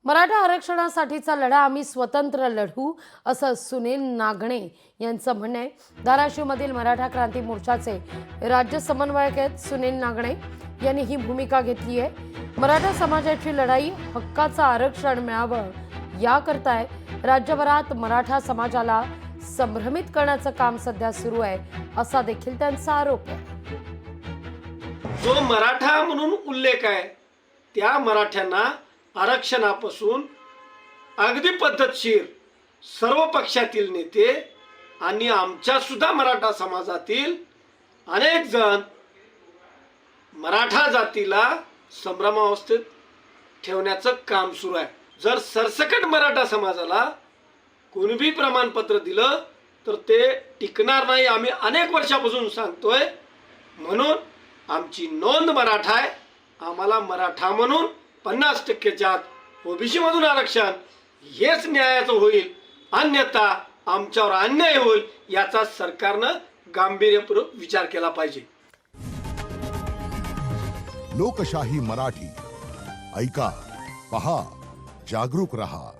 मराठा आरक्षणासाठीचा लढा आम्ही स्वतंत्र लढू असं सुनील नागणे यांचं म्हणणं आहे। धाराशिवमधील मराठा क्रांती मोर्चाचे राज्य समन्वयक आहेत सुनील नागणे यांनी ही भूमिका घेतली आहे। मराठा समाजाची लढाई हक्काचं आरक्षण मिळावं याकरता आहे। राज्यभरात मराठा समाजाला संभ्रमित करण्याचं काम सध्या सुरू आहे असा देखील त्यांचा आरोप आहे। जो मराठा म्हणून उल्लेख आहे त्या मराठ्यांना आरक्षणापासून अगदी पद्धतशीर सर्व पक्षातील नेते आणि आमच्या सुद्धा मराठा समाजातील अनेक जण मराठा जातीला संभ्रमावस्थेत ठेवण्याचं काम सुरू आहे। जर सरसकट मराठा समाजाला कोणीही प्रमाणपत्र दिलं तर ते टिकणार नाही, आम्ही अनेक वर्षापासून सांगतोय। म्हणून आमची नोंद मराठा आहे, आम्हाला मराठा म्हणून 50%च्या ओबीसी मधून आरक्षण हेच न्यायाचं होईल, अन्यथा आमच्यावर अन्याय होईल याचा सरकारनं गांभीर्यपूर्वक विचार केला पाहिजे। लोकशाही मराठी ऐका, पहा, जागरूक रहा।